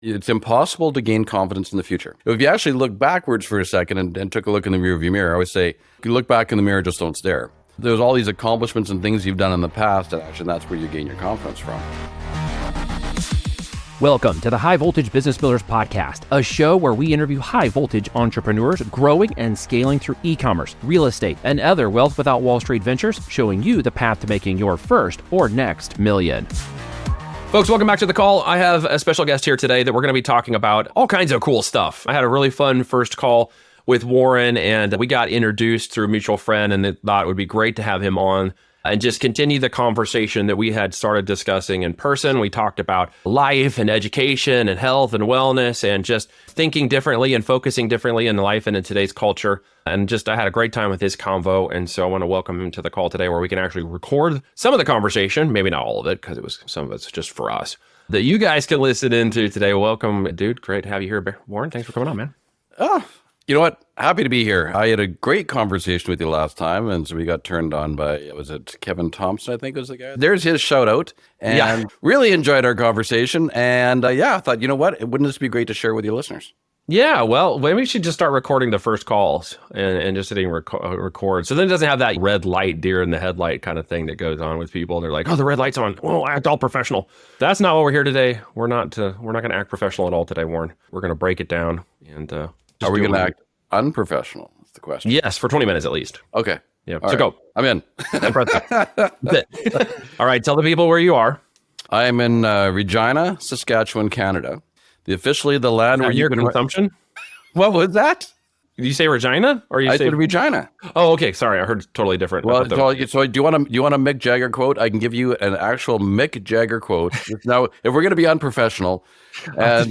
It's impossible to gain confidence in the future. If you actually look backwards for a second and took a look in the rearview mirror, I always say, if you look back in the mirror, just don't stare. There's all these accomplishments and things you've done in the past, and actually that's where you gain your confidence from. Welcome to the High Voltage Business Builders Podcast, a show where we interview high voltage entrepreneurs growing and scaling through e-commerce, real estate, and other wealth without Wall Street ventures, showing you the path to making your first or next million. Folks, welcome back to the call. I have a special guest here today that we're going to be talking about all kinds of cool stuff. I had a really fun first call with Warren, and we got introduced through a mutual friend, and thought it would be great to have him on and just continue the conversation that we had started discussing in person. We talked about life and education and health and wellness and just thinking differently and focusing differently in life and in today's culture. And just I had a great time with his convo. And so I want to welcome him to the call today where we can actually record some of the conversation, maybe not all of it, because some of it's just for us, that you guys can listen into today. Welcome, dude. Great to have you here, Warren. Thanks for coming on, man. Oh, you know what? Happy to be here. I had a great conversation with you last time, and so we got turned on by, was it Kevin Thompson, I think was the guy? There's his shout out, and really enjoyed our conversation. And I thought, you know what? Wouldn't this be great to share with your listeners? Yeah, well, maybe we should just start recording the first calls and just hitting record. So then it doesn't have that red light, deer in the headlight kind of thing that goes on with people. They're like, oh, the red light's on. Oh, act all professional. That's not what we're here today. We're not going to act professional at all today, Warren. We're going to break it down and are we going to act unprofessional? That's the question. Yes, for 20 minutes at least. Okay. Yeah. All so right. go. I'm in. All right. Tell the people where you are. I am in Regina, Saskatchewan, Canada. Officially the land where your consumption. What was that? Did you say Regina or I said Regina? Oh, okay. Sorry, I heard totally different. Well, so do you want a Mick Jagger quote? I can give you an actual Mick Jagger quote. Now, if we're going to be unprofessional and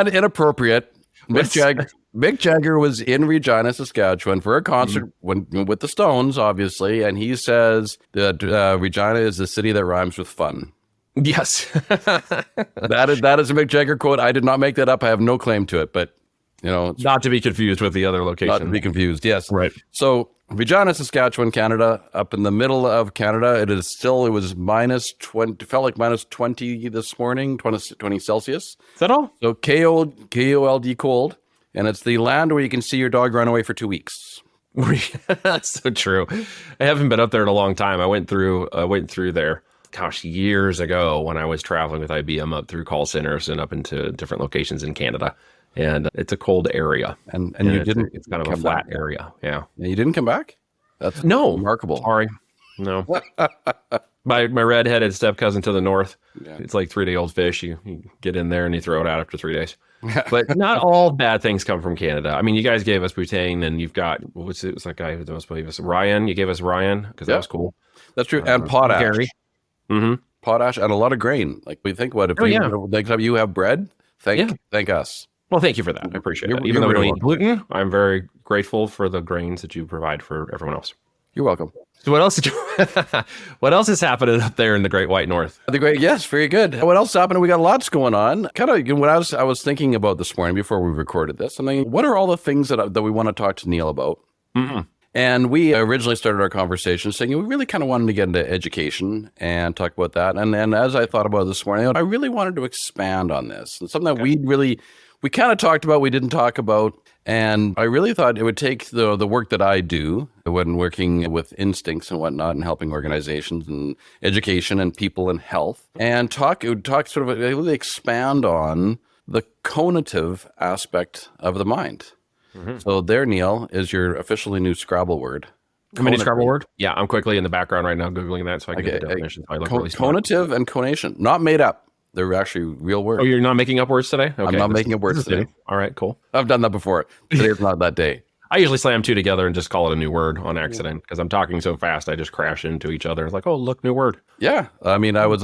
inappropriate, Mick Jagger was in Regina, Saskatchewan for a concert with the Stones, obviously, and he says that Regina is the city that rhymes with fun. Yes. that is a Mick Jagger quote. I did not make that up. I have no claim to it, but it's not to be confused with the other location. Not to be confused. Yes. Right. So Regina, Saskatchewan, Canada, up in the middle of Canada. It was minus 20, felt like minus 20 this morning, 20 Celsius. Is that all? So KOLD cold. And it's the land where you can see your dog run away for 2 weeks. That's so true. I haven't been up there in a long time. I went through there, years ago when I was traveling with IBM up through call centers and up into different locations in Canada. And it's a cold area. And you didn't. It's kind of a flat area. Yeah. And you didn't come back? That's remarkable. Sorry. No. My redheaded step cousin to the north. Yeah. It's like 3-day-old fish. You get in there and you throw it out after 3 days. But not all bad things come from Canada. I mean, you guys gave us butane, and you've got what's that guy who most believe us? Ryan. You gave us Ryan because that was cool. That's true. And potash. Gary. Mm-hmm. Potash and a lot of grain. Like we think, what if next time you have bread? Thank us. Well, thank you for that. I appreciate it. Even though we don't eat gluten, I'm very grateful for the grains that you provide for everyone else. You're welcome. So what else is happening up there in the Great White North? Yes, very good. What else is happening? We got lots going on. Kind of what I was thinking about this morning before we recorded this. I mean, what are all the things that we want to talk to Neil about? Mm-hmm. And we originally started our conversation saying we really kind of wanted to get into education and talk about that. And then as I thought about it this morning, I really wanted to expand on this. It's something that we kind of talked about, we didn't talk about. And I really thought it would take the work that I do when working with instincts and whatnot and helping organizations and education and people and health and really expand on the cognitive aspect of the mind. Mm-hmm. So there, Neil, is your officially new Scrabble word. New Scrabble word? Yeah, I'm quickly in the background right now Googling that so I can get the definition. Cognitive and conation, not made up. They're actually real words. Oh, you're not making up words today? Okay. I'm not making up words today. All right, cool. I've done that before. Today is not that day. I usually slam two together and just call it a new word on accident because I'm talking so fast I just crash into each other. It's like, oh, look, new word. Yeah. I mean, I have a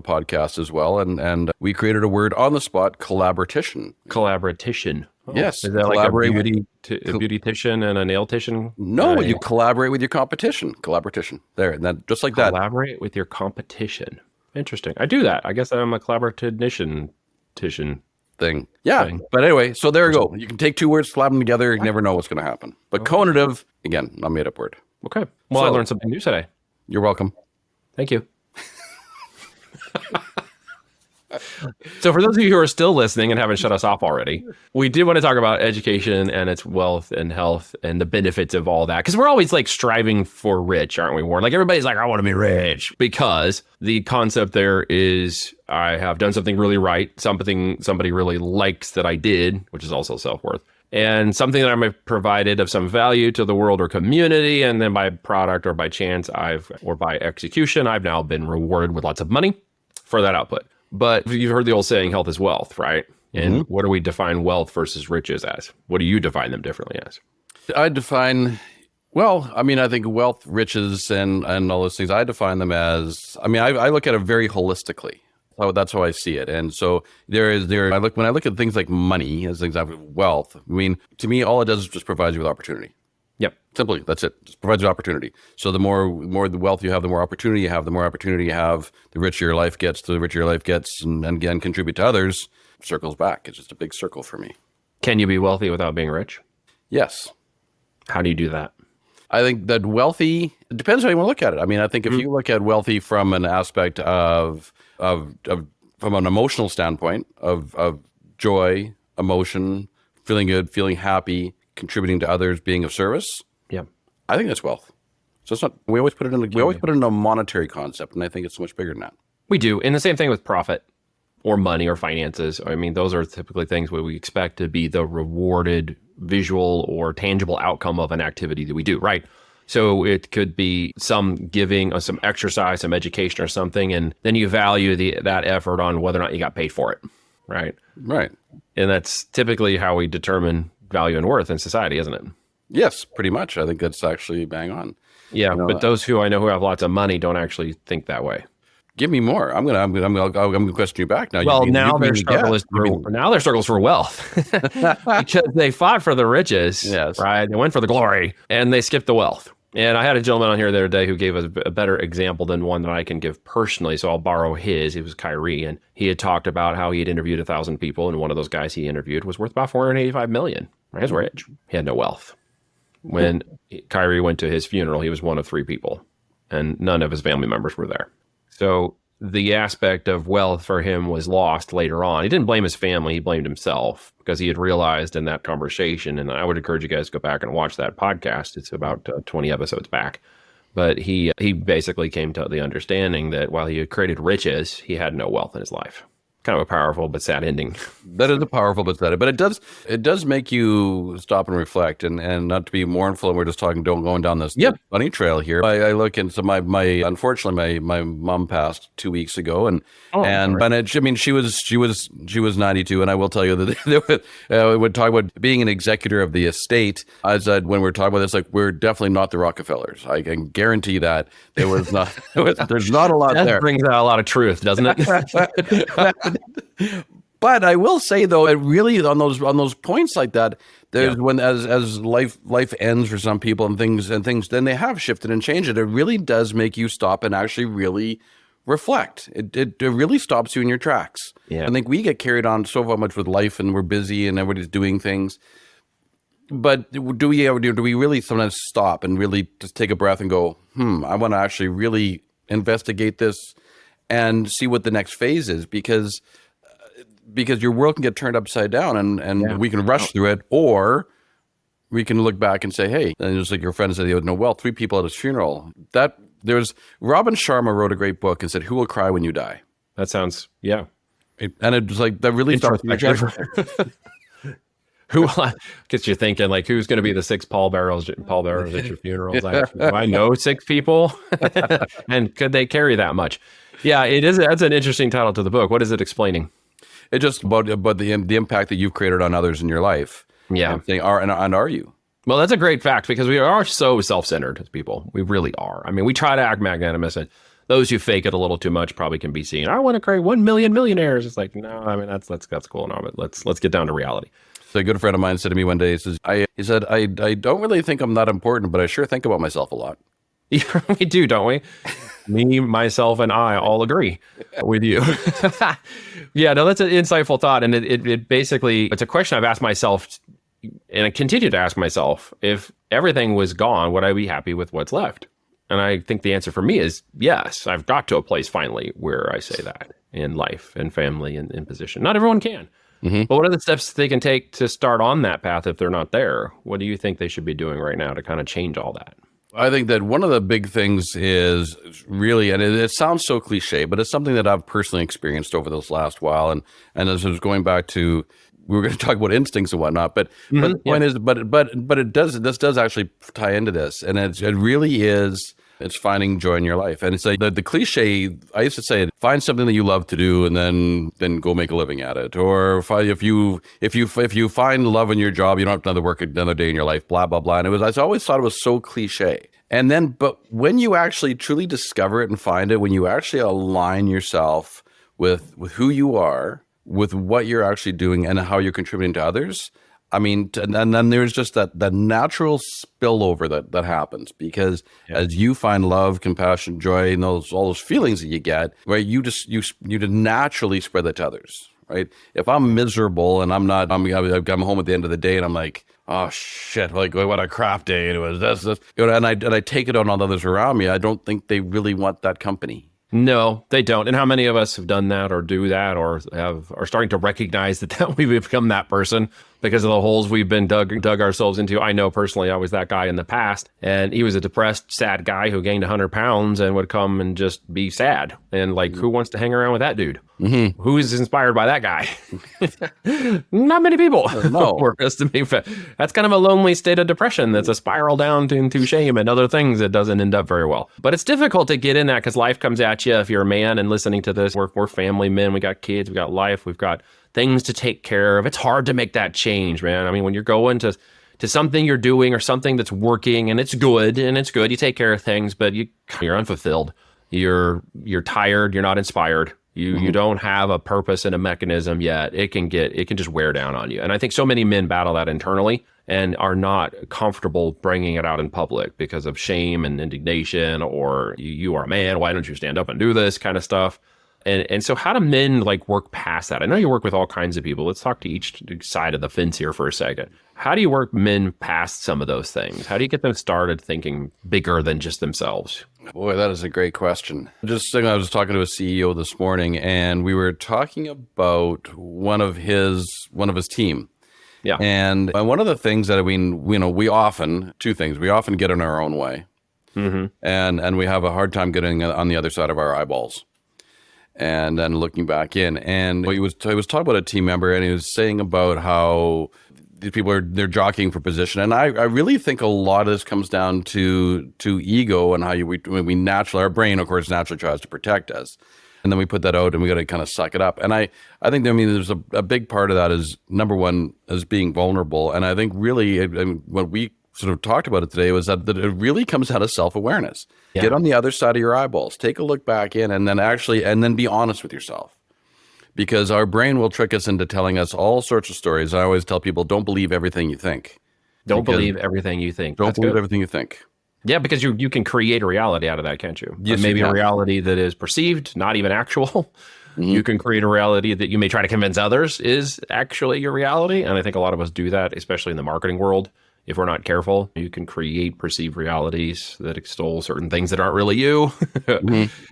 podcast as well, and we created a word on the spot, collaboration. Collaboration. Oh. Yes. Is that like a beautician and a nail-tician? No, you collaborate with your competition. Collaboration. There, and then just like that. Collaborate with your competition. Interesting. I do that. I guess I'm a collaboration thing. Yeah. But anyway, so there you go. You can take two words, slap them together. You never know what's going to happen. But cognitive, again, not made up word. Okay. Well, I learned something new today. You're welcome. Thank you. So for those of you who are still listening and haven't shut us off already, we did want to talk about education and its wealth and health and the benefits of all that. Because we're always like striving for rich, aren't we, Warren? Like everybody's like, I want to be rich. Because the concept there is I have done something really right, something somebody really likes that I did, which is also self-worth. And something that I've provided of some value to the world or community, and then by product or by chance, or by execution, I've now been rewarded with lots of money for that output. But you've heard the old saying, health is wealth, right? And what do we define wealth versus riches as? What do you define them differently as? I define, I think wealth, riches, and all those things, I define them as, I look at it very holistically. That's how I see it. And so when I look at things like money as an example, wealth, to me, all it does is just provide you with opportunity. Yep. Simply, that's it. Just provides you opportunity. So the more the wealth you have, the more opportunity you have. The more opportunity you have, the richer your life gets. The richer your life gets, and again, contribute to others, circles back. It's just a big circle for me. Can you be wealthy without being rich? Yes. How do you do that? I think that wealthy, it depends how you want to look at it. I think if you look at wealthy from an aspect of from an emotional standpoint of joy, emotion, feeling good, feeling happy, contributing to others, being of service. Yeah, I think that's wealth. So it's not. We always put it in a monetary concept, and I think it's much bigger than that. We do, and the same thing with profit or money or finances. Those are typically things where we expect to be the rewarded visual or tangible outcome of an activity that we do, right? So it could be some giving or some exercise, some education or something, and then you value that effort on whether or not you got paid for it, right? Right. And that's typically how we determine value and worth in society, isn't it? Yes, pretty much. I think that's actually bang on. Yeah, but those who I know who have lots of money don't actually think that way. Give me more. I'm gonna question you back now. Well, now their struggle is for wealth because they fought for the riches, yes, right? They went for the glory and they skipped the wealth. And I had a gentleman on here the other day who gave us a better example than one that I can give personally. So I'll borrow his. It was Kyrie, and he had talked about how he had interviewed 1,000 people, and one of those guys he interviewed was worth about $485 million. He was rich. He had no wealth. When Kyrie went to his funeral, he was one of 3 people, and none of his family members were there. So the aspect of wealth for him was lost later on. He didn't blame his family. He blamed himself because he had realized in that conversation, and I would encourage you guys to go back and watch that podcast. It's about 20 episodes back. But he basically came to the understanding that while he had created riches, he had no wealth in his life. Kind of a powerful but sad ending. That is a powerful but sad, but it does make you stop and reflect and not to be mournful. And we're just going down this funny trail here. I look and so unfortunately my mom passed 2 weeks ago, and she was 92, and I will tell you that we would talk about being an executor of the estate. I said when we were talking about this, like, we're definitely not the Rockefellers. I can guarantee that there was not. There's not a lot there. That brings out a lot of truth, doesn't it? But I will say though, it really on those points like that, there's when as life ends for some people and things then they have shifted and changed. It really does make you stop and actually really reflect. It really stops you in your tracks. Yeah. I think we get carried on so much with life, and we're busy and everybody's doing things. But do we really sometimes stop and really just take a breath and go, I want to actually really investigate this and see what the next phase is, because your world can get turned upside down, and we can rush through it, or we can look back and say, hey, and just like your friend said, he had no wealth, 3 people at his funeral. Robin Sharma wrote a great book and said, "Who will cry when you die?" That sounds, and it was like, that really starts Who gets you thinking, like, who's going to be the 6 pallbearers at your funeral? Like, do I know 6 people? And could they carry that much? Yeah, it is. That's an interesting title to the book. What is it explaining? It's just about the impact that you've created on others in your life. Yeah. And saying, are you? Well, that's a great fact, because we are so self-centered as people. We really are. We try to act magnanimous, and those who fake it a little too much probably can be seen. I want to create 1 million millionaires. It's like, no, that's cool now, but let's get down to reality. So a good friend of mine said to me one day, he said, I don't really think I'm that important, but I sure think about myself a lot. Yeah, we do, don't we? Me, myself, and I all agree with you. Yeah, no, that's an insightful thought. And it basically, it's a question I've asked myself, and I continue to ask myself, if everything was gone, would I be happy with what's left? And I think the answer for me is yes, I've got to a place finally where I say that in life and family and in position. Not everyone can. But what are the steps they can take to start on that path if they're not there? What do you think they should be doing right now to kind of change all that? I think that one of the big things is really, and it sounds so cliche, but it's something that I've personally experienced over this last while. And as I was going back to, we were going to talk about instincts and whatnot, but the point is, this does actually tie into this. And it really is, it's finding joy in your life. And it's like the cliche, I used to say, find something that you love to do and then go make a living at it. Or if you find love in your job, you don't have to work another day in your life, blah, blah, blah. And I always thought it was so cliche. And then, but when you actually truly discover it and find it, when you actually align yourself with who you are, with what you're actually doing and how you're contributing to others, I mean, and then there's just that natural spillover that happens because as you find love, compassion, joy, and all those feelings that you get, right, you just naturally spread that to others, right? If I'm miserable and I'm home at the end of the day and I'm like, oh shit, like what a crap day it was, this, and I take it on all others around me, I don't think they really want that company. No, they don't. And how many of us have done that or do that or are starting to recognize that we've become that person because of the holes we've been dug ourselves into? I know personally I was that guy in the past, and he was a depressed, sad guy who gained 100 pounds and would come and just be sad. And like, who wants to hang around with that dude? Who is inspired by that guy? Not many people. No. That's kind of a lonely state of depression. That's a spiral down into shame and other things that doesn't end up very well. But it's difficult to get in that because life comes at you. If you're a man and listening to this, we're family men. We got kids. We got life. We've got things to take care of. It's hard to make that change, man. I mean, when you're going to something you're doing or something that's working and it's good, you take care of things, but you're unfulfilled. You're tired. You're not inspired. You don't have a purpose and a mechanism yet. It can just wear down on you. And I think so many men battle that internally and are not comfortable bringing it out in public because of shame and indignation, or you are a man, why don't you stand up and do this kind of stuff? And so how do men like work past that? I know you work with all kinds of people. Let's talk to each side of the fence here for a second. How do you work men past some of those things? How do you get them started thinking bigger than just themselves? Boy, that is a great question. I was talking to a CEO this morning, and we were talking about one of his team. Yeah. And one of the things that we often get in our own way. And we have a hard time getting on the other side of our eyeballs. And then looking back in, and he was talking about a team member, and he was saying about how these people they're jockeying for position, and I really think a lot of this comes down to ego and how we naturally, our brain of course naturally tries to protect us, and then we put that out and we got to kind of suck it up. And I think there's a big part of that is number one is being vulnerable, and I think really what we sort of talked about it today was that it really comes out of self-awareness. Yeah. Get on the other side of your eyeballs, take a look back in, and then be honest with yourself. Because our brain will trick us into telling us all sorts of stories. I always tell people, don't believe everything you think. Don't believe everything you think. Don't believe everything you think. Yeah, because you can create a reality out of that, can't you? Yes, maybe a reality that is perceived, not even actual. You can create a reality that you may try to convince others is actually your reality. And I think a lot of us do that, especially in the marketing world. If we're not careful, you can create perceived realities that extol certain things that aren't really you.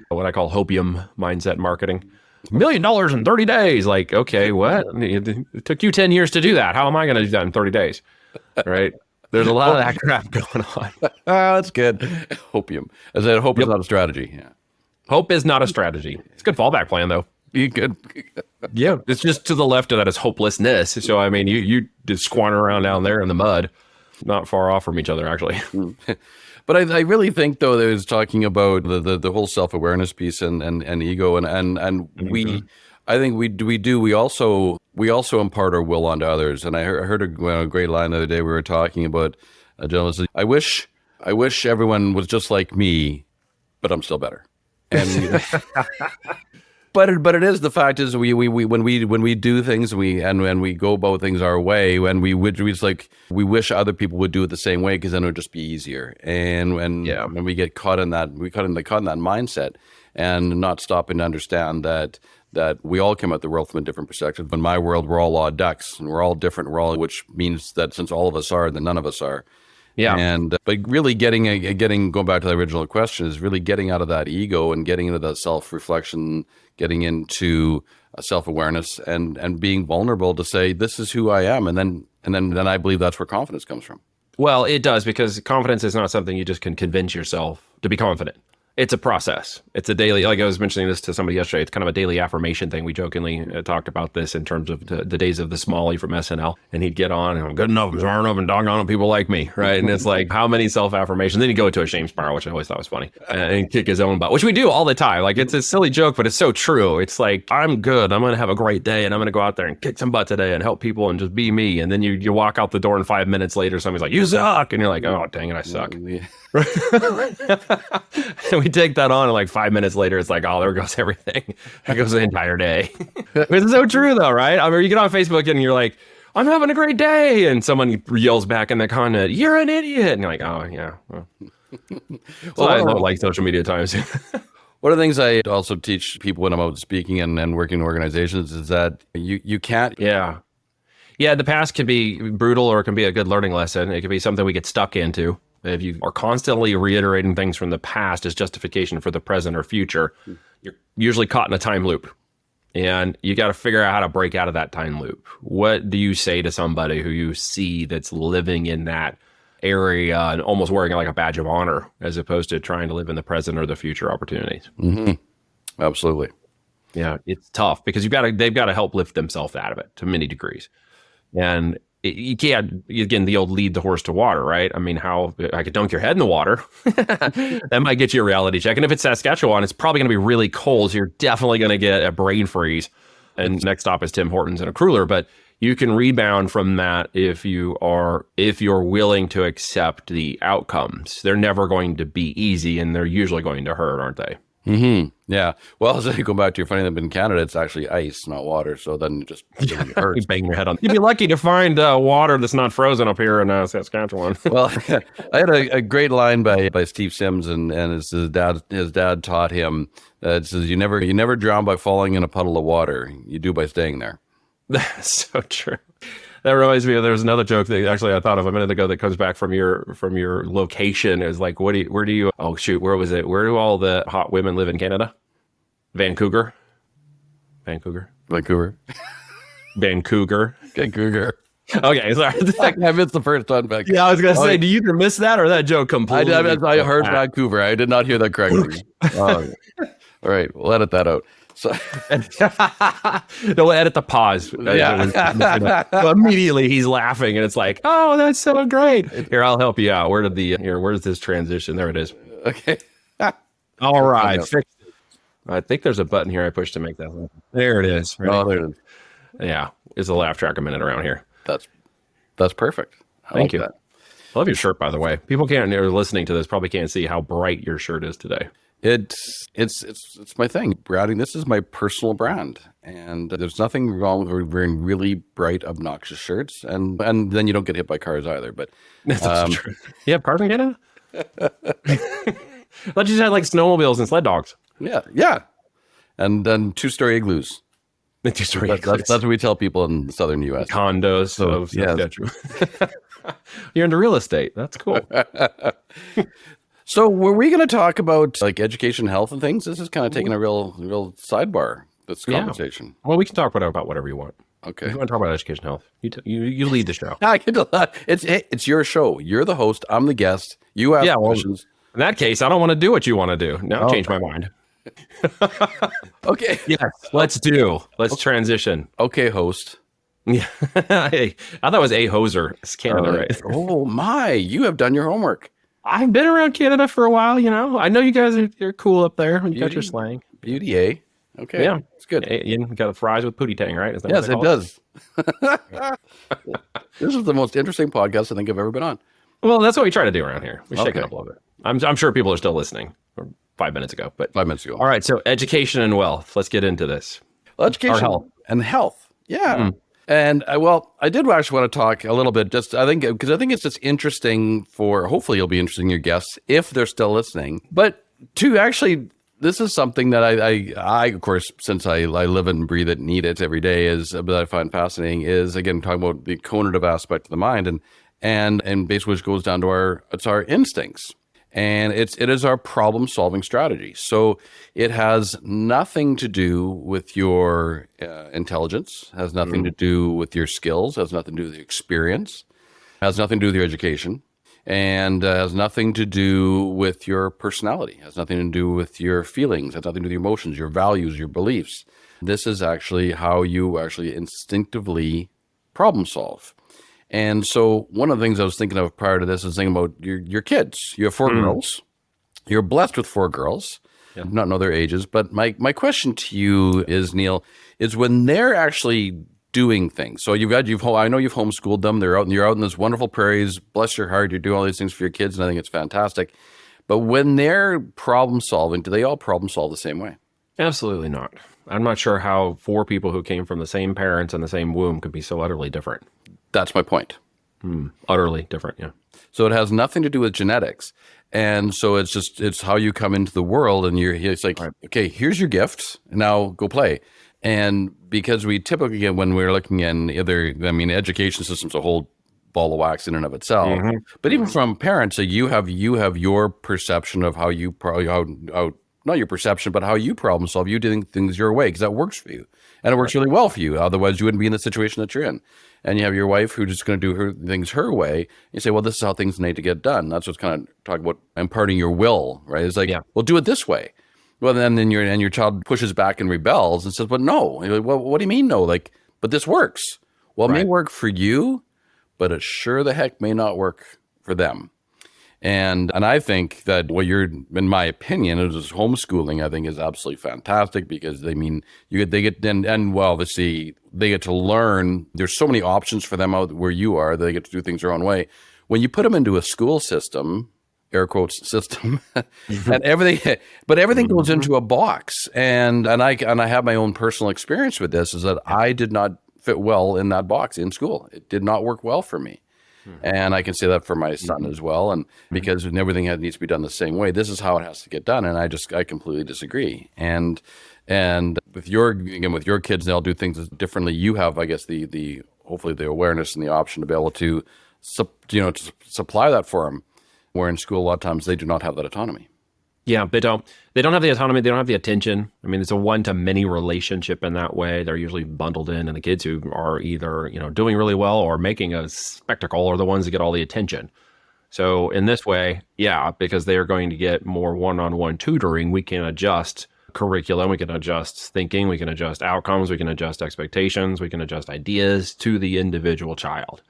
What I call hopium mindset marketing. $1 million in 30 days. Like, okay, what? It took you 10 years to do that. How am I going to do that in 30 days? Right? There's a lot of that crap going on. That's good. Hopium. I said hope is not a strategy. Yeah. Hope is not a strategy. It's a good fallback plan, though. You good? Yeah. It's just to the left of that is hopelessness. So, I mean, you just squander around down there in the mud. Not far off from each other, actually. But I really think, though, that was talking about the whole self-awareness piece and ego, and we also impart our will onto others. And I heard a great line the other day. We were talking about a gentleman said, I wish everyone was just like me, but I'm still better. And But it is, the fact is we when we do things and we go about things our way, when we wish other people would do it the same way, because then it would just be easier. And when we get caught in that mindset and not stopping to understand that we all come at the world from a different perspective. In my world, we're all odd ducks and we're all different. Which means that since all of us are, then none of us are. Yeah. And but really going back to the original question is really getting out of that ego and getting into that self-reflection, getting into self-awareness and being vulnerable to say, this is who I am. And then I believe that's where confidence comes from. Well, it does, because confidence is not something you just can convince yourself to be confident. It's a process. It's a daily, like I was mentioning this to somebody yesterday, it's kind of a daily affirmation thing. We jokingly talked about this in terms of the days of the Smalley from SNL. And he'd get on, and I'm good enough, I'm smart enough, and doggone it, people like me, right? And it's like, how many self-affirmations? Then he'd go into a shame spiral, which I always thought was funny, and kick his own butt, which we do all the time. Like, it's a silly joke, but it's so true. It's like, I'm good, I'm going to have a great day, and I'm going to go out there and kick some butt today and help people and just be me. And then you walk out the door, and 5 minutes later, somebody's like, you suck. And you're like, oh, dang it, I suck. Yeah. And we take that on, and like 5 minutes later, it's like, oh, there goes everything. There goes the entire day. It's so true, though, right? I mean, you get on Facebook and you're like, I'm having a great day. And someone yells back in the comment, you're an idiot. And you're like, oh, yeah. Well, I don't like social media at times. One of the things I also teach people when I'm out speaking and working in organizations is that you can't. Yeah. Yeah, the past can be brutal, or it can be a good learning lesson. It can be something we get stuck into. If you are constantly reiterating things from the past as justification for the present or future, you're usually caught in a time loop. And you got to figure out how to break out of that time loop. What do you say to somebody who you see that's living in that area and almost wearing it like a badge of honor, as opposed to trying to live in the present or the future opportunities? Mm-hmm. Absolutely. Yeah, it's tough because they've got to help lift themselves out of it to many degrees. And you can't, again, the old lead the horse to water, right? I mean, how I could dunk your head in the water. That might get you a reality check. And if it's Saskatchewan, it's probably going to be really cold. So you're definitely going to get a brain freeze. And next stop is Tim Hortons and a cruller. But you can rebound from that if you're willing to accept the outcomes. They're never going to be easy, and they're usually going to hurt, aren't they? Mm-hmm. Yeah. Well, as you go back to your funny thing, in Canada, it's actually ice, not water. So then it just really hurts. You bang your head on. You'd be lucky to find water that's not frozen up here in Saskatchewan. Well, I had a great line by Steve Sims, and his dad taught him that it says, you never drown by falling in a puddle of water. You do by staying there. That's so true. That reminds me of, there's another joke that actually I thought of a minute ago that comes back from your location. Is like, where do you, oh shoot, where was it? Where do all the hot women live in Canada? Vancouver. Vancouver. Okay, sorry. I missed the first one back. Yeah, I was going to say, do you either miss that or that joke completely? I heard Vancouver. I did not hear that correctly. All right, we'll edit that out. So they'll edit the pause. Yeah. So immediately he's laughing, and it's like, oh, that's so great. Here, I'll help you out. Where's this transition? There it is. Okay. All right. Fixed it. I think there's a button here I push to make that happen. There it is. Right? Oh, there it is. Yeah. It's a laugh track a minute around here. That's perfect. Thank you. That. I love your shirt, by the way. People are listening to this probably can't see how bright your shirt is today. It's my thing. Branding. This is my personal brand, and there's nothing wrong with wearing really bright, obnoxious shirts, and then you don't get hit by cars either. But that's also true. You have cars in Canada? I thought you just had like snowmobiles and sled dogs. Yeah, and then 2-story igloos. The 2-story igloos. That's what we tell people in the southern U.S. Condos. So yes. You're into real estate. That's cool. So were we going to talk about like education, health, and things? This is kind of taking a real sidebar, this conversation. Yeah. Well, we can talk about whatever you want. Okay. If you want to talk about education, health, you lead the show. I can do that. It's your show. You're the host. I'm the guest. You ask questions. In that case, I don't want to do what you want to do. Now change my mind. Okay. Yes. Let's transition. Okay, host. Yeah. Hey, I thought it was a hoser. It's Canada, right? Oh my! You have done your homework. I've been around Canada for a while, you know. I know you guys are cool up there. You got your slang. Beauty, eh? Okay. Yeah. It's good. You got the fries with pootie tang, right? Yes, it does. This is the most interesting podcast I think I've ever been on. Well, that's what we try to do around here. We shake it up a little bit. I'm sure people are still listening. 5 minutes ago, but 5 minutes ago. All right. So education and wealth. Let's get into this. Well, education and health. Yeah. Mm. And I did actually want to talk a little bit, because I think it's just interesting hopefully it'll be interesting to your guests if they're still listening. But this is something that I of course, since I live it and breathe it and eat it every day, that I find fascinating is, again, talking about the cognitive aspect of the mind. and basically which goes down to it's our instincts. And it is our problem solving strategy. So it has nothing to do with your intelligence, has nothing to do with your skills, has nothing to do with your experience, has nothing to do with your education, and has nothing to do with your personality, has nothing to do with your feelings, has nothing to do with your emotions, your values, your beliefs. This is actually how you actually instinctively problem solve. And so one of the things I was thinking of prior to this is thinking about your kids. You have 4 girls. You're blessed with 4 girls. I do not know their ages. But my question to you is, Neil, is when they're actually doing things. So I know you've homeschooled them. You're out in this wonderful prairies. Bless your heart. You're doing all these things for your kids, and I think it's fantastic. But when they're problem solving, do they all problem solve the same way? Absolutely not. I'm not sure how 4 people who came from the same parents and the same womb could be so utterly different. That's my point. Utterly different, yeah. So it has nothing to do with genetics. And so it's how you come into the world, and it's like, okay, here's your gift. Now go play. And because we typically get, when we're looking in education system's a whole ball of wax in and of itself. But even from parents, so you have your perception of how you not your perception, but how you problem solve. You doing things your way because that works for you, and it works really well for you. Otherwise, you wouldn't be in the situation that you're in. And you have your wife who's just going to do things her way. You say, well, this is how things need to get done. That's what's kind of talking about imparting your will, right? It's like, well, do it this way. Well, then your child pushes back and rebels and says, but no. You're like, well, what do you mean no? Like, but this works. Well, it may work for you, but it sure the heck may not work for them. And I think that in my opinion, is homeschooling, I think is absolutely fantastic because they get to learn. There's so many options for them out where you are. They get to do things their own way. When you put them into a school system, air quotes system, and everything goes into a box. And I have my own personal experience with this is that I did not fit well in that box in school. It did not work well for me. And I can say that for my son as well. And because everything needs to be done the same way, this is how it has to get done. And I completely disagree. And with your kids, they'll do things differently. You have, I guess, the hopefully the awareness and the option to be able to supply that for them. Where in school, a lot of times they do not have that autonomy. Yeah, they don't have the autonomy. They don't have the attention. I mean, it's a one-to-many relationship in that way. They're usually bundled in, and the kids who are either doing really well or making a spectacle are the ones that get all the attention. So in this way, because they are going to get more one-on-one tutoring, we can adjust curriculum, we can adjust thinking, we can adjust outcomes, we can adjust expectations, we can adjust ideas to the individual child.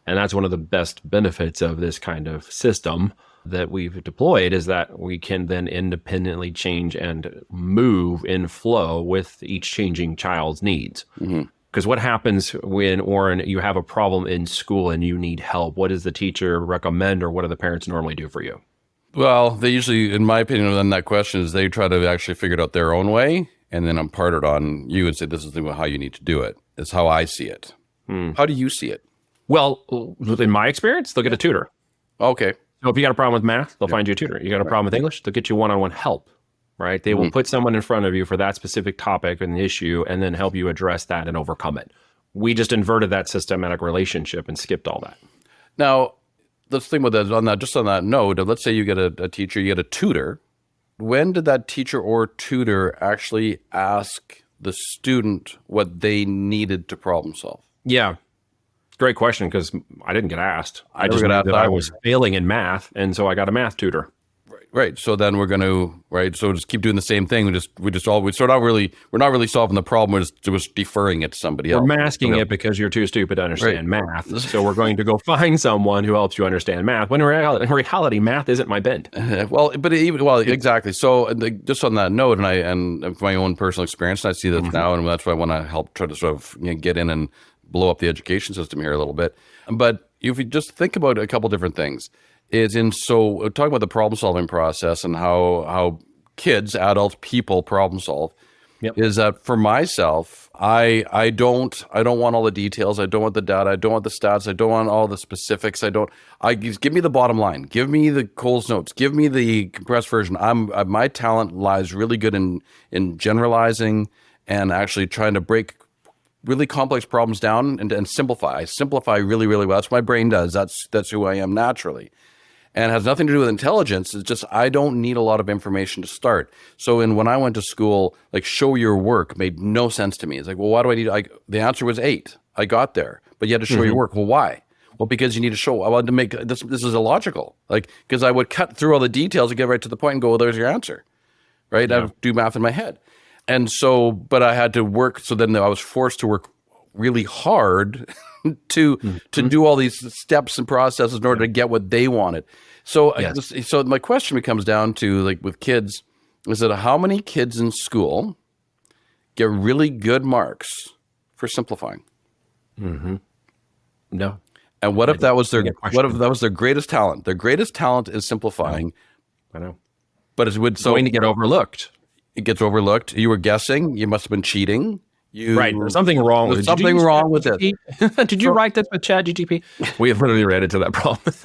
And that's one of the best benefits of this kind of system that we've deployed is that we can then independently change and move in flow with each changing child's needs. Because what happens when, Warren, you have a problem in school and you need help? What does the teacher recommend, or what do the parents normally do for you? Well, they usually, in my opinion, on that question is they try to actually figure it out their own way and then impart it on you and say, this is how you need to do it. It's how I see it. How do you see it? Well, in my experience, they'll get a tutor. Okay. So if you got a problem with math, they'll find you a tutor. You got a problem with English, they'll get you one-on-one help, right? They will put someone in front of you for that specific topic and issue and then help you address that and overcome it. We just inverted that systematic relationship and skipped all that. Now, let's think about that. Just on that note, let's say you get a teacher, you get a tutor. When did that teacher or tutor actually ask the student what they needed to problem solve? Yeah. Great question, because I didn't get asked. I just knew that I was failing in math, and so I got a math tutor. Right. So then we're going to, so just keep doing the same thing. We're not really solving the problem. We're just deferring it to somebody else. We're masking it because you're too stupid to understand math. So we're going to go find someone who helps you understand math. When in reality, math isn't my bent. Exactly. So just on that note, and my own personal experience, I see this now, and that's why I want to help try to sort of get in and blow up the education system here a little bit. But if you just think about a couple different things, talking about the problem solving process and how kids, adults, people problem solve, is that for myself, I don't want all the details. I don't want the data. I don't want the stats. I don't want all the specifics. Give me the bottom line. Give me the Coles notes. Give me the compressed version. My talent lies really good in generalizing and actually trying to break really complex problems down and simplify. I simplify really, really well. That's what my brain does. That's who I am naturally. And it has nothing to do with intelligence. It's just I don't need a lot of information to start. So when I went to school, like show your work made no sense to me. It's like, well, why do I need? The answer was 8. I got there, but you had to show your work. Well, why? Well, because you need to show. I wanted to make this. This is illogical. Like because I would cut through all the details and get right to the point and go, well, there's your answer, right? I would do math in my head, and so, but I had to work. So then I was forced to work really hard to do all these steps and processes in order to get what they wanted. So, so my question becomes down to like with kids, is that how many kids in school get really good marks for simplifying? No. And what if that was their greatest talent? Their greatest talent is simplifying. I know. But it would going to get overlooked. It gets overlooked. You were guessing. You must have been cheating. There's something wrong with it. Did you write this with ChatGPT? We have literally ran into that problem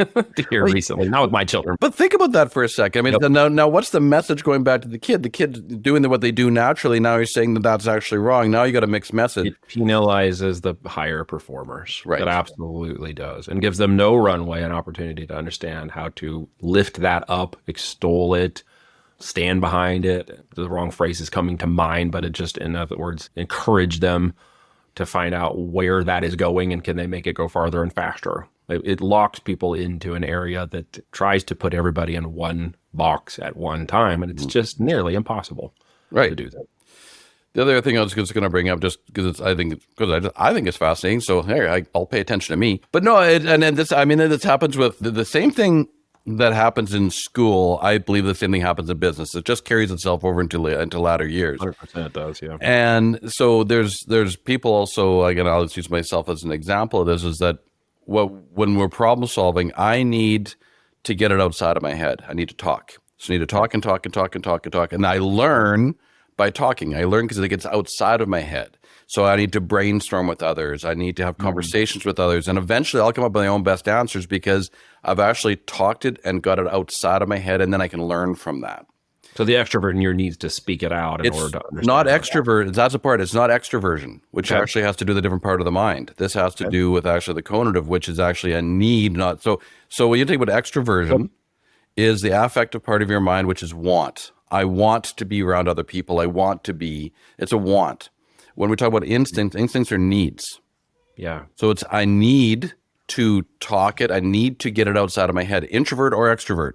here recently, not with my children. But think about that for a second. I mean, now what's the message going back to the kid? The kid's doing what they do naturally. Now you're saying that that's actually wrong. Now you got a mixed message. It penalizes the higher performers. Right. It absolutely does. And gives them no runway and opportunity to understand how to lift that up, extol it, stand behind it. The wrong phrase is coming to mind, but it just, in other words, encourage them to find out where that is going and can they make it go farther and faster. It locks people into an area that tries to put everybody in one box at one time, and it's just nearly impossible to do that. The other thing I was just going to bring up, just because I think it's fascinating. So here, I'll pay attention to me. But no, this happens with the same thing that happens in school. I believe the same thing happens in business. It just carries itself over into latter years. 100% it does, yeah. And so there's people also, again, I'll just use myself as an example of this, is that when we're problem solving, I need to get it outside of my head. I need to talk. So I need to talk and talk and talk and talk and talk. And I learn by talking. I learn because it gets outside of my head. So I need to brainstorm with others. I need to have conversations with others. And eventually I'll come up with my own best answers because I've actually talked it and got it outside of my head, and then I can learn from that. So the extrovert in you needs to speak it out in order to understand. Not extrovert. That's a part. It's not extroversion, which actually has to do with a different part of the mind. This has to do with actually the conative, which is actually a need. Not so. So when you think about extroversion, is the affective part of your mind, which is want. I want to be around other people. I want to be. It's a want. When we talk about instincts are needs. Yeah. So it's I need to talk it. I need to get it outside of my head. Introvert or extrovert.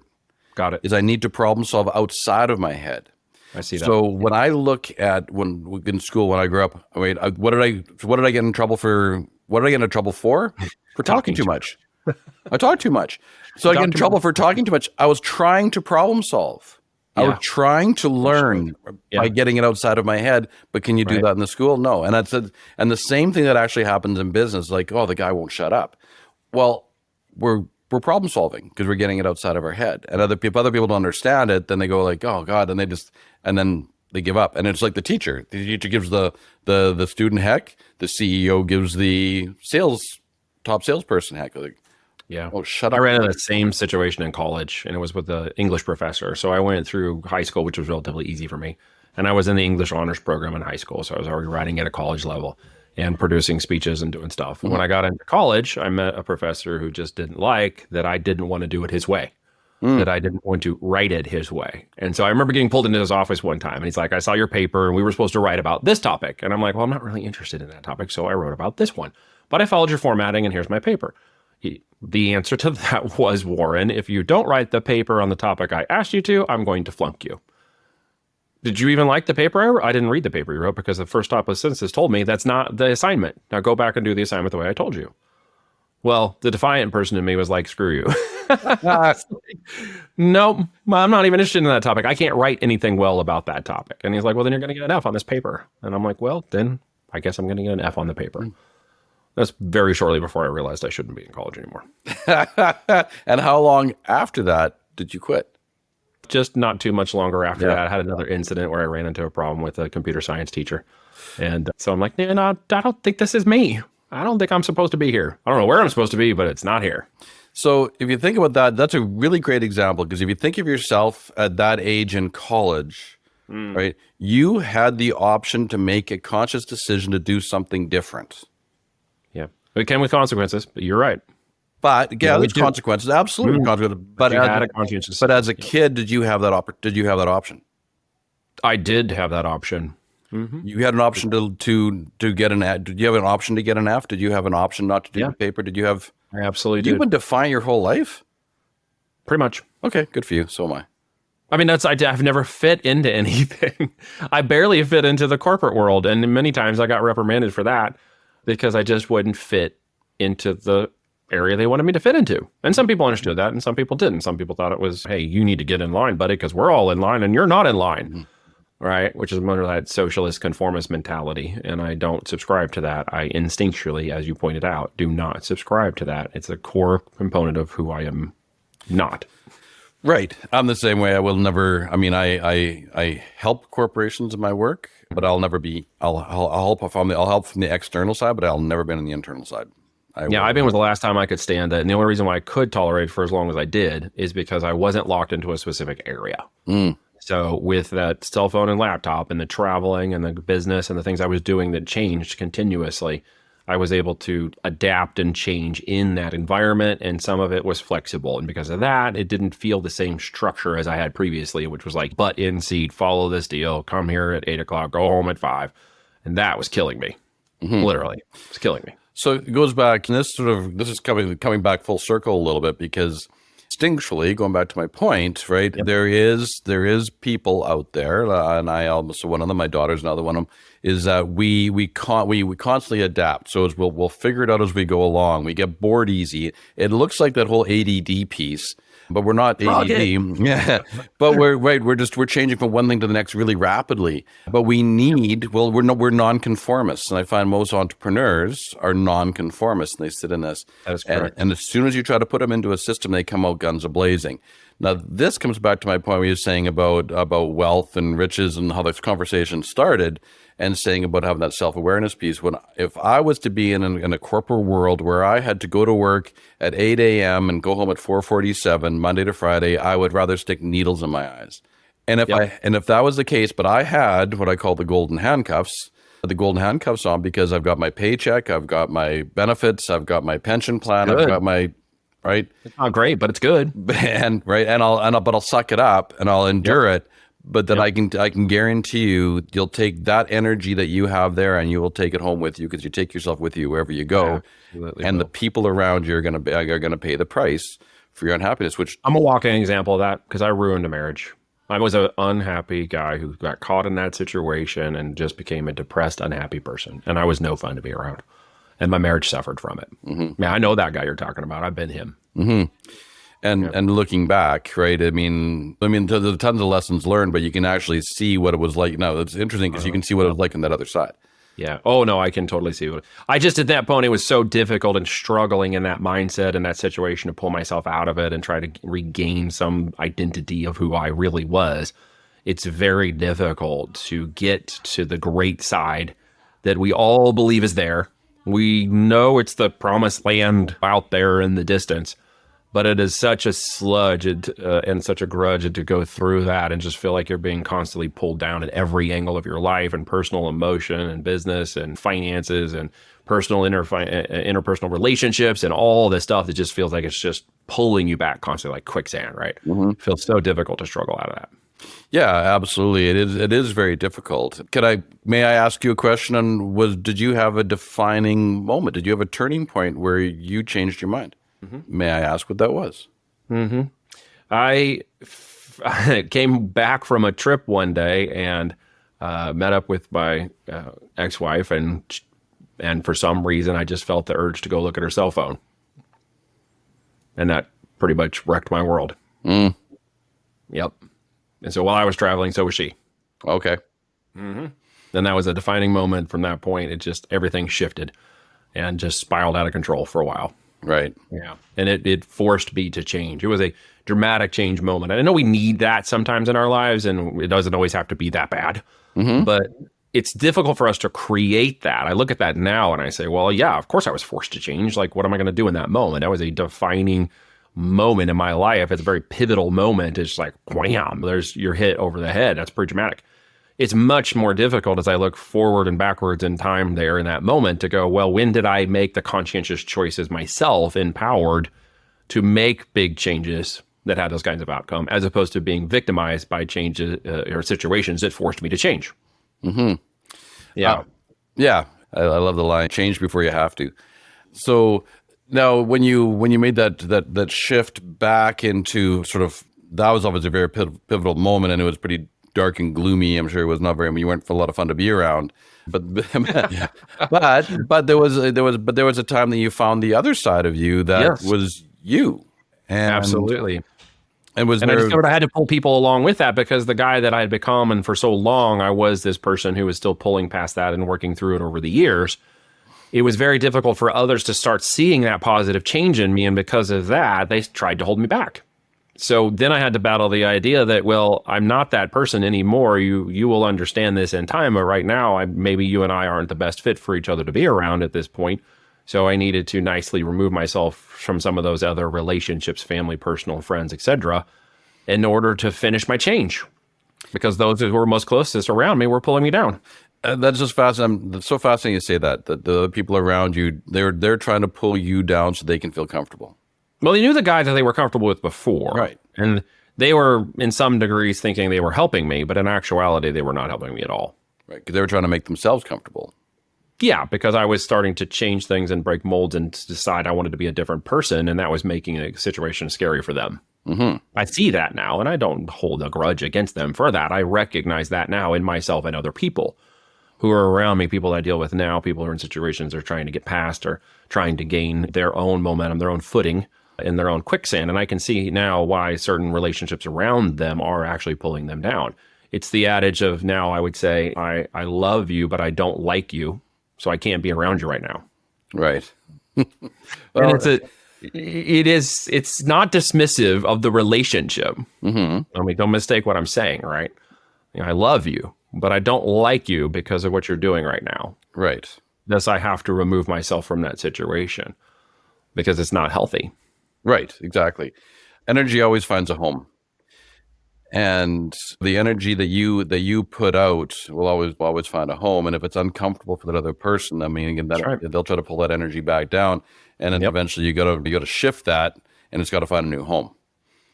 Got it. Is I need to problem solve outside of my head. I see that. So when I look at when in school when I grew up, what did I get in trouble for? What did I get in trouble for? For talking too much. I talk too much. So I get in trouble for talking too much. I was trying to problem solve. I was trying to learn by getting it outside of my head, but can you do that in the school? No. And and the same thing that actually happens in business, like, oh, the guy won't shut up. Well, we're problem solving because we're getting it outside of our head. And other people don't understand it, then they go like, oh God, and then they give up. And it's like the teacher. The teacher gives the student heck, the CEO gives the top salesperson heck. Like, yeah. Oh, shut up. I ran into the same situation in college, and it was with the English professor. So I went through high school, which was relatively easy for me. And I was in the English honors program in high school. So I was already writing at a college level and producing speeches and doing stuff. And when I got into college, I met a professor who just didn't like that I didn't want to do it his way, that I didn't want to write it his way. And so I remember getting pulled into his office one time, and he's like, I saw your paper, and we were supposed to write about this topic. And I'm like, well, I'm not really interested in that topic, so I wrote about this one. But I followed your formatting, and here's my paper. The answer to that was, Warren, if you don't write the paper on the topic I asked you to, I'm going to flunk you. Did you even like the paper? I didn't read the paper you wrote because the first top of sentences told me that's not the assignment. Now go back and do the assignment the way I told you. Well, the defiant person in me was like, screw you. Nope, I'm not even interested in that topic. I can't write anything well about that topic. And he's like, well, then you're going to get an F on this paper. And I'm like, well, then I guess I'm going to get an F on the paper. That's very shortly before I realized I shouldn't be in college anymore. And how long after that did you quit? Just not too much longer after that. I had another incident where I ran into a problem with a computer science teacher. And so I'm like, no, I don't think this is me. I don't think I'm supposed to be here. I don't know where I'm supposed to be, but it's not here. So if you think about that, that's a really great example, because if you think of yourself at that age in college, right? You had the option to make a conscious decision to do something different. Yeah. It came with consequences, but you're right. But there's consequences, absolutely consequences. But you had a conscientious. But as a kid, did you have that option? I did have that option. You had an option to get an F. Did you have an option to get an F? Did you have an option not to do the paper? Did you have? I absolutely did. You've been defying your whole life? Pretty much. Okay, good for you. So am I. I mean, I've never fit into anything. I barely fit into the corporate world. And many times I got reprimanded for that because I just wouldn't fit into the area they wanted me to fit into. And some people understood that and some people didn't. Some people thought it was, hey, you need to get in line, buddy, because we're all in line and you're not in line. Right? Which is more of that socialist conformist mentality. And I don't subscribe to that. I instinctually, as you pointed out, do not subscribe to that. It's a core component of who I am not. Right. I'm the same way. I will never, I mean, I help corporations in my work, but I'll never be, I'll help from the external side, but I'll never be on the internal side. I've been with the last time I could stand that. And the only reason why I could tolerate for as long as I did is because I wasn't locked into a specific area. So with that cell phone and laptop and the traveling and the business and the things I was doing that changed continuously, I was able to adapt and change in that environment. And some of it was flexible. And because of that, it didn't feel the same structure as I had previously, which was like butt in seat, follow this deal, come here at 8 o'clock, go home at 5. And that was killing me. Literally, it was killing me. So it goes back, and this is coming back full circle a little bit, because instinctually, going back to my point, right? Yep. There is people out there, and I almost one of them. My daughter's another one of them. Is that we constantly adapt. So we'll figure it out as we go along. We get bored easy. It looks like that whole ADD piece, but we're not ADD. Yeah, but we're changing from one thing to the next really rapidly. But we're nonconformists, and I find most entrepreneurs are nonconformists, and they sit in this. That is correct. And as soon as you try to put them into a system, they come out guns a-blazing. Now, this comes back to my point where you're saying about wealth and riches and how this conversation started, and saying about having that self-awareness piece. If I was to be in a corporate world where I had to go to work at 8 a.m. and go home at 4:47 Monday to Friday, I would rather stick needles in my eyes. And if that was the case, but I had what I call the golden handcuffs on, because I've got my paycheck, I've got my benefits, I've got my pension plan, I've got my right. It's not great, but it's good. But I'll suck it up and I'll endure it. But then I can guarantee you'll take that energy that you have there and you will take it home with you, because you take yourself with you wherever you go. And the people around you are going to pay the price for your unhappiness. Which I'm a walking example of that, because I ruined a marriage. I was an unhappy guy who got caught in that situation and just became a depressed, unhappy person. And I was no fun to be around. And my marriage suffered from it. Yeah, I know that guy you're talking about. I've been him. And looking back, right? I mean, there's tons of lessons learned, but you can actually see what it was like. Now, it's interesting because you can see what it was like on that other side. Yeah. Oh, no, I can totally see what I just, at that point, it was so difficult and struggling in that mindset and that situation to pull myself out of it and try to regain some identity of who I really was. It's very difficult to get to the great side that we all believe is there. We know it's the promised land out there in the distance. But it is such a sludge and such a grudge to go through that and just feel like you're being constantly pulled down at every angle of your life, and personal emotion and business and finances and personal interpersonal relationships and all this stuff that just feels like it's just pulling you back constantly like quicksand, right? It feels so difficult to struggle out of that. Yeah, absolutely. It is very difficult. May I ask you a question did you have a defining moment? Did you have a turning point where you changed your mind? May I ask what that was? I came back from a trip one day and met up with my ex-wife, and for some reason I just felt the urge to go look at her cell phone, and that pretty much wrecked my world. Yep. And so while I was traveling, so was she. Okay. Then that was a defining moment. From that point, it just everything shifted and just spiraled out of control for a while. Right. Yeah. And it forced me to change. It was a dramatic change moment. And I know we need that sometimes in our lives, and it doesn't always have to be that bad. But it's difficult for us to create that. I look at that now and I say, well, yeah, of course I was forced to change. Like, what am I going to do in that moment? That was a defining moment in my life. It's a very pivotal moment. It's like, wham, you're hit over the head. That's pretty dramatic. it's much more difficult as I look forward and backwards in time there in that moment to go, well, when did I make the conscientious choices myself, empowered to make big changes that had those kinds of outcome, as opposed to being victimized by changes or situations that forced me to change. Mm-hmm. Yeah. Yeah. I love the line, change before you have to. So now when you made that shift back into sort of, that was obviously a very pivotal moment, and it was pretty dark and gloomy. I'm sure it was not very, you weren't a lot of fun to be around, but there was a time that you found the other side of you that was you. And absolutely. And I discovered I had to pull people along with that, because the guy that I had become, and for so long I was this person who was still pulling past that and working through it over the years. It was very difficult for others to start seeing that positive change in me, and because of that, they tried to hold me back. So then I had to battle the idea that, well, I'm not that person anymore. You will understand this in time, but right now, maybe you and I aren't the best fit for each other to be around at this point. So I needed to nicely remove myself from some of those other relationships, family, personal, friends, etc., in order to finish my change, because those who were most closest around me were pulling me down. That's just fascinating. It's so fascinating you say that the people around you, they're trying to pull you down so they can feel comfortable. Well, they knew the guys that they were comfortable with before. Right. And they were, in some degrees, thinking they were helping me, but in actuality, they were not helping me at all. Right, because they were trying to make themselves comfortable. Yeah, because I was starting to change things and break molds and decide I wanted to be a different person, and that was making a situation scary for them. Mm-hmm. I see that now, and I don't hold a grudge against them for that. I recognize that now in myself and other people who are around me, people I deal with now, people who are in situations they're trying to get past or trying to gain their own momentum, their own footing in their own quicksand. And I can see now why certain relationships around them are actually pulling them down. It's the adage of, now I would say, I love you, but I don't like you, so I can't be around you right now. Right. Well, and it's not dismissive of the relationship. Mm-hmm. I mean, don't mistake what I'm saying, right? I love you, but I don't like you because of what you're doing right now. Right. Thus, I have to remove myself from that situation because it's not healthy. Right, exactly. Energy always finds a home. And the energy that you put out will always find a home. And if it's uncomfortable for that other person, I mean, again, they'll try to pull that energy back down. And then eventually you got to shift that, and it's got to find a new home.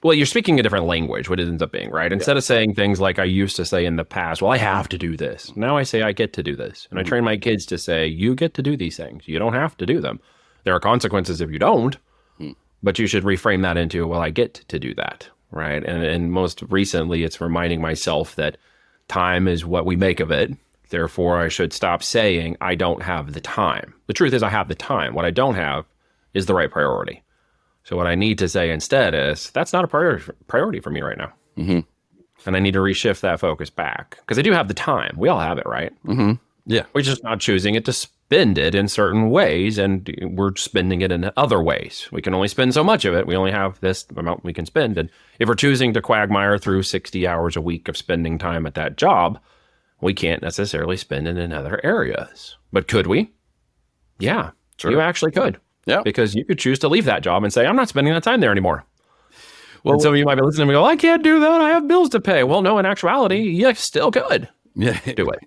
Well, you're speaking a different language, what it ends up being, right? Instead of saying things like I used to say in the past, well, I have to do this. Now I say I get to do this. And I train my kids to say, you get to do these things. You don't have to do them. There are consequences if you don't, but you should reframe that into, well, I get to do that, right? And most recently, it's reminding myself that time is what we make of it. Therefore, I should stop saying I don't have the time. The truth is I have the time. What I don't have is the right priority. So what I need to say instead is, that's not a priority for me right now. Mm-hmm. And I need to reshift that focus back. Because I do have the time. We all have it, right? Mm-hmm. Yeah. We're just not choosing it to spend it in certain ways, and we're spending it in other ways. We can only spend so much of it. We only have this amount we can spend. And if we're choosing to quagmire through 60 hours a week of spending time at that job, we can't necessarily spend it in other areas. But could we? Yeah, sure. You actually could. Yeah. Because you could choose to leave that job and say, I'm not spending that time there anymore. Well, and some of you might be listening and go, I can't do that. I have bills to pay. Well, no, in actuality, you still could. Yeah. Do it.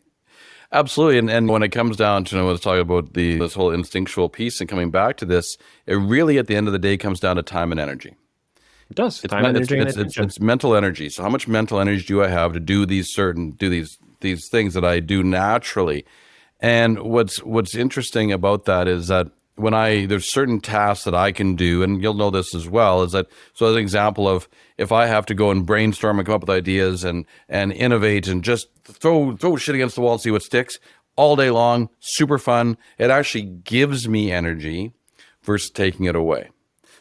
Absolutely. And when it comes down to, I was talking about this whole instinctual piece and coming back to this, it really, at the end of the day, comes down to time and energy. It does. It's mental energy. So how much mental energy do I have to do these things that I do naturally? And what's interesting about that is that there's certain tasks that I can do, and you'll know this as well, is that, so as an example of, if I have to go and brainstorm and come up with ideas and innovate and just throw shit against the wall and see what sticks all day long, super fun. It actually gives me energy versus taking it away.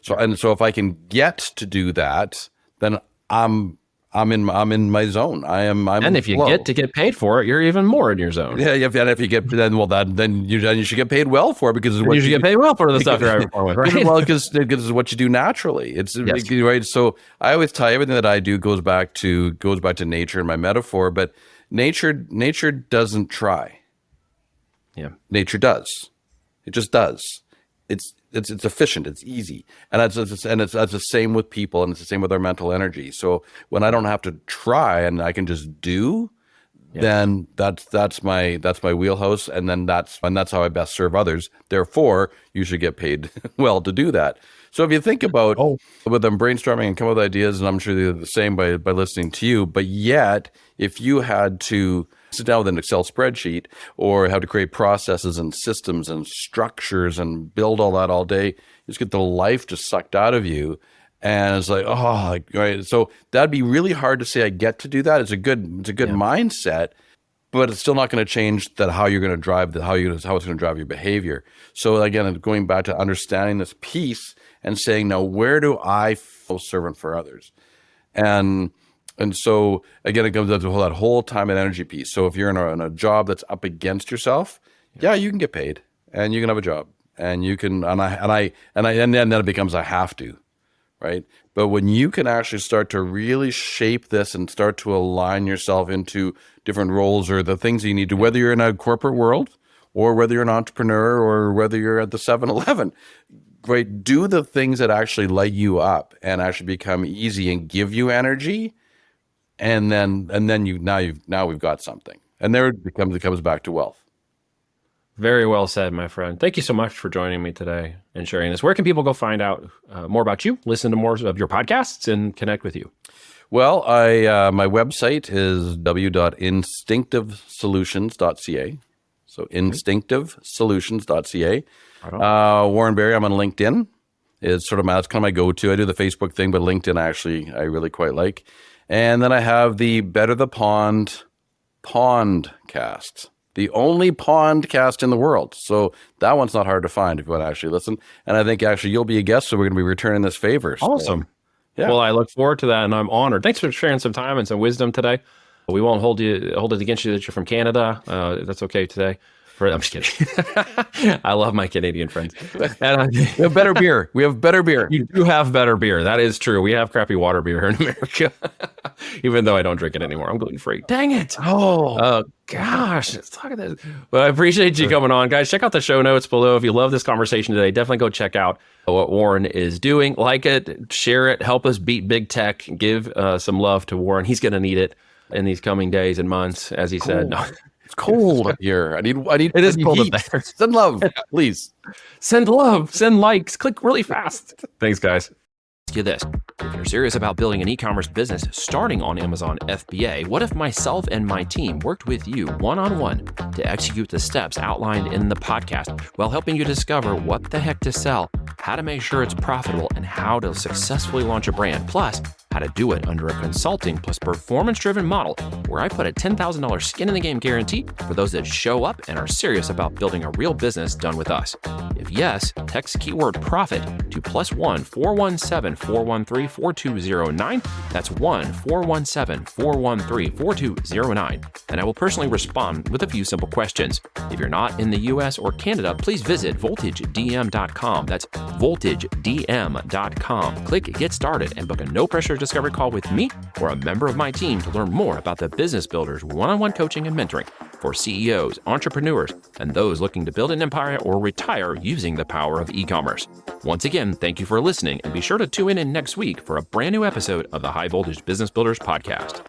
So if I can get to do that, then I'm in my zone. And if you flow. get to get paid for it, you're even more in your zone. Yeah, and if you get then you should get paid well for it, because you should get paid well for the stuff you're having fun with, right? Well, because it's what you do naturally. It's right. So I always tie everything that I do goes back to nature and my metaphor. But nature doesn't try. Yeah, nature does. It just does. It's efficient. It's easy, and that's the same with people, and it's the same with our mental energy. So when I don't have to try and I can just do, then that's my wheelhouse, and then that's how I best serve others. Therefore, you should get paid well to do that. So if you think about with them brainstorming and come up with ideas, and I'm sure they're the same by listening to you, but yet if you had to sit down with an Excel spreadsheet or have to create processes and systems and structures and build all that all day, you just get the life just sucked out of you. And it's like, right. So that'd be really hard to say I get to do that. It's a good mindset, but it's still not going to change that how you're going to drive how it's going to drive your behavior. So again, going back to understanding this piece and saying, now where do I feel servant for others? And so again, it comes down to that whole time and energy piece. So if you're in a job that's up against yourself, you can get paid and you can have a job and you can, and then it becomes a have to. Right. But when you can actually start to really shape this and start to align yourself into different roles or the things you need to, whether you're in a corporate world or whether you're an entrepreneur or whether you're at the 7-Eleven, right? Do the things that actually light you up and actually become easy and give you energy. And then we've got something. And there it comes back to wealth. Very well said, my friend. Thank you so much for joining me today and sharing this. Where can people go find out more about you, listen to more of your podcasts, and connect with you? Well, my website is w.instinctivesolutions.ca. So instinctivesolutions.ca. Warren Barry, I'm on LinkedIn. That's kind of my go-to. I do the Facebook thing, but LinkedIn I really quite like. And then I have the Better the Pond Pondcast. The only pondcast in the world. So that one's not hard to find if you want to actually listen. And I think actually you'll be a guest, so we're going to be returning this favor. So, awesome. Yeah. Well, I look forward to that, and I'm honored. Thanks for sharing some time and some wisdom today. We won't hold it against you that you're from Canada. That's okay today. I'm just kidding. I love my Canadian friends. And we have better beer. You do have better beer. That is true. We have crappy water beer here in America, even though I don't drink it anymore. I'm gluten-free. Dang it. Oh, gosh. Let's talk about this. Well, I appreciate you coming on, guys. Check out the show notes below. If you love this conversation today, definitely go check out what Warren is doing. Like it, share it, help us beat big tech. Give some love to Warren. He's going to need it in these coming days and months, as he said. No. It's cold up here. I need. It is cold up there. Send love, please. Send love. Send likes. Click really fast. Thanks, guys. Ask you this. If you're serious about building an e-commerce business starting on Amazon FBA, what if myself and my team worked with you one-on-one to execute the steps outlined in the podcast while helping you discover what the heck to sell, how to make sure it's profitable, and how to successfully launch a brand, plus how to do it under a consulting plus performance-driven model where I put a $10,000 skin in the game guarantee for those that show up and are serious about building a real business done with us. If yes, text keyword profit to +1 417 413 4209. That's 1-417-413-4209. And I will personally respond with a few simple questions. If you're not in the US or Canada, please visit voltagedm.com. That's voltagedm.com. Click Get Started and book a no-pressure discovery call with me or a member of my team to learn more about the Business Builders one-on-one coaching and mentoring for CEOs, entrepreneurs, and those looking to build an empire or retire using the power of e-commerce. Once again, thank you for listening, and be sure to tune in next week for a brand new episode of the High Voltage Business Builders podcast.